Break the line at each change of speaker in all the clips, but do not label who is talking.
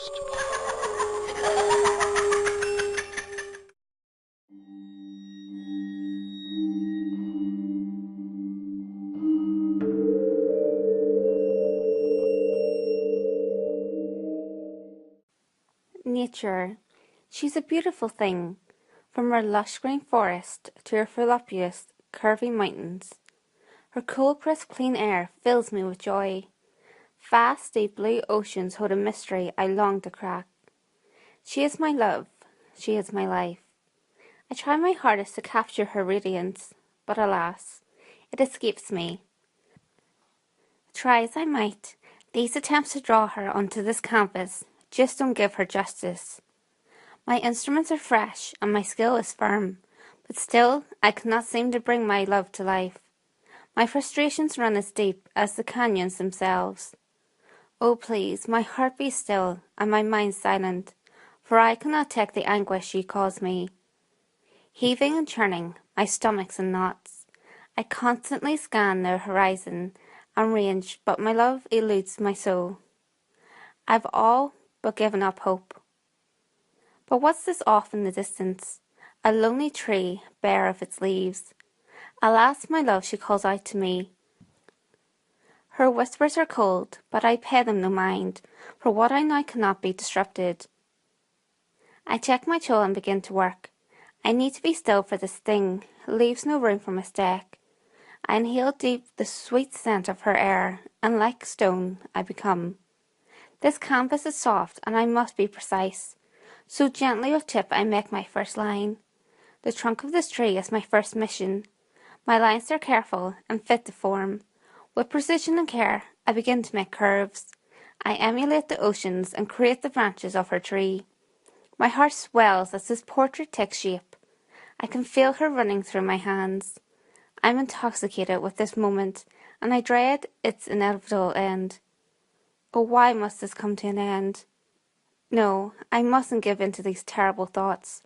Ghostpaw.
Nature. She's a beautiful thing, from her lush green forest to her voluptuous, curving mountains. Her cool, crisp, clean air fills me with joy. Vast, deep blue oceans hold a mystery I long to crack. She is my love. She is my life. I try my hardest to capture her radiance, but alas, it escapes me. Try as I might, these attempts to draw her onto this canvas just don't give her justice. My instruments are fresh and my skill is firm, but still I cannot seem to bring my love to life. My frustrations run as deep as the canyons themselves. Oh please, my heart be still and my mind silent, for I cannot take the anguish she caused me. Heaving and churning, my stomach's in knots. I constantly scan the horizon and range, but my love eludes my soul. I've all but given up hope. But what's this off in the distance? A lonely tree, bare of its leaves. Alas, my love, she calls out to me. Her whispers are cold, but I pay them no mind, for what I now cannot be disrupted. I check my tool and begin to work. I need to be still, for this thing leaves no room for mistake. I inhale deep the sweet scent of her air, and like stone I become. This canvas is soft, and I must be precise. So gently with tip I make my first line. The trunk of this tree is my first mission. My lines are careful and fit to form. With precision and care, I begin to make curves. I emulate the oceans and create the branches of her tree. My heart swells as this portrait takes shape. I can feel her running through my hands. I'm intoxicated with this moment, and I dread its inevitable end. Oh, why must this come to an end? No, I mustn't give in to these terrible thoughts.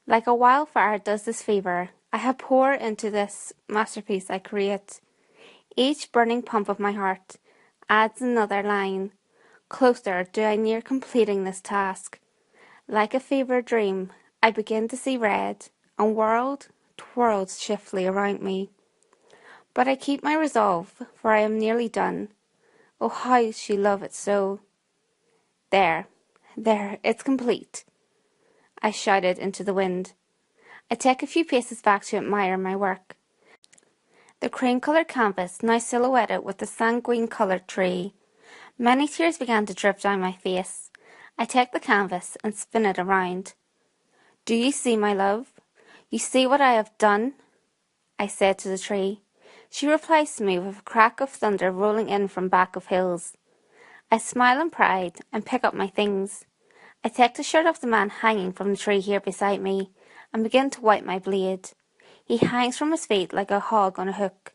Like a wildfire does this fever, I have poured into this masterpiece I create. Each burning pump of my heart adds another line. Closer do I near completing this task. Like a fever dream, I begin to see red, and world twirls swiftly around me. But I keep my resolve, for I am nearly done. Oh, how she love it so! There, it's complete, I shouted into the wind. I take a few paces back to admire my work. The cream-coloured canvas now silhouetted with the sanguine-coloured tree. Many tears began to drip down my face. I take the canvas and spin it around. Do you see, my love? You see what I have done? I said to the tree. She replies to me with a crack of thunder rolling in from back of hills. I smile in pride and pick up my things. I take the shirt off the man hanging from the tree here beside me and begin to wipe my blade. He hangs from his feet like a hog on a hook,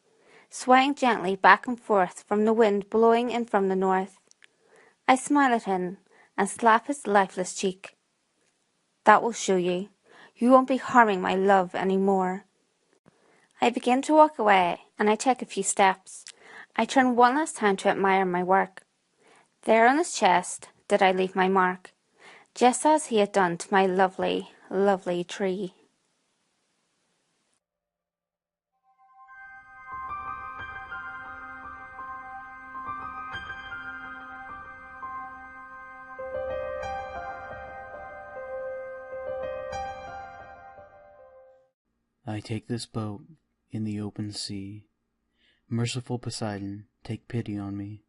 swaying gently back and forth from the wind blowing in from the north. I smile at him and slap his lifeless cheek. That will show you. You won't be harming my love any more. I begin to walk away, and I take a few steps. I turn one last time to admire my work. There on his chest did I leave my mark, just as he had done to my lovely, lovely tree.
I take this boat in the open sea. Merciful Poseidon, take pity on me.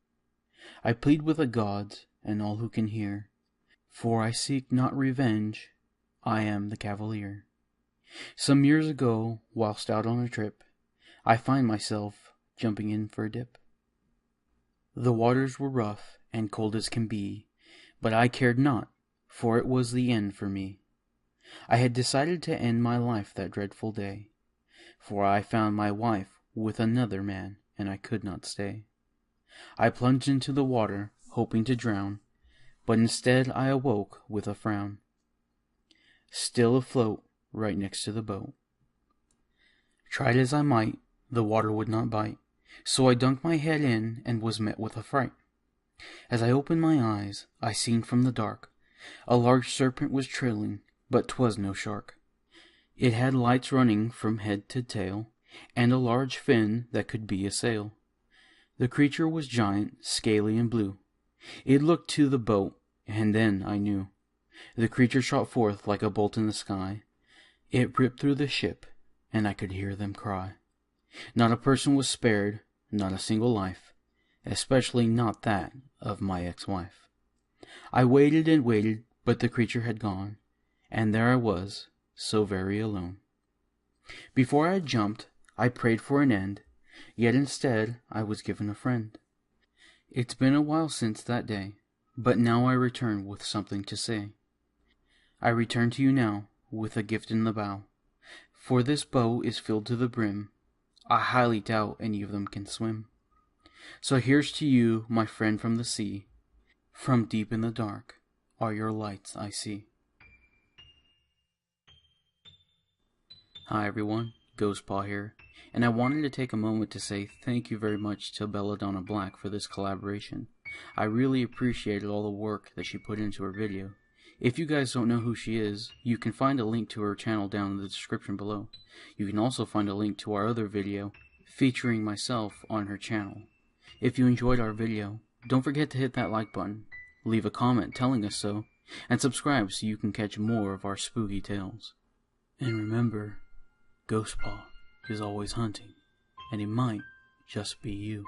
I plead with the gods and all who can hear, for I seek not revenge, I am the cavalier. Some years ago, whilst out on a trip, I find myself jumping in for a dip. The waters were rough and cold as can be, but I cared not, for it was the end for me. I had decided to end my life that dreadful day, for I found my wife with another man, and I could not stay. I plunged into the water, hoping to drown, but instead I awoke with a frown, still afloat right next to the boat. Tried as I might, the water would not bite, so I dunked my head in and was met with a fright. As I opened my eyes, I seen from the dark A large serpent was trailing, but 'twas no shark. It had lights running from head to tail, and a large fin that could be a sail. The creature was giant, scaly, and blue. It looked to the boat, and then I knew. The creature shot forth like a bolt in the sky. It ripped through the ship, and I could hear them cry. Not a person was spared, not a single life, especially not that of my ex-wife. I waited and waited, but the creature had gone, and there I was, so very alone. Before I jumped, I prayed for an end, yet instead I was given a friend. It's been a while since that day, but now I return with something to say. I return to you now with a gift in the bow, for this boat is filled to the brim. I highly doubt any of them can swim. So here's to you, my friend from the sea. From deep in the dark are your lights I see. Hi everyone, Ghostpaw here, and I wanted to take a moment to say thank you very much to BellaDonna Black for this collaboration. I really appreciated all the work that she put into her video. If you guys don't know who she is, you can find a link to her channel down in the description below. You can also find a link to our other video featuring myself on her channel. If you enjoyed our video, don't forget to hit that like button, leave a comment telling us so, and subscribe so you can catch more of our spooky tales. And remember, Ghostpaw is always hunting, and it might just be you.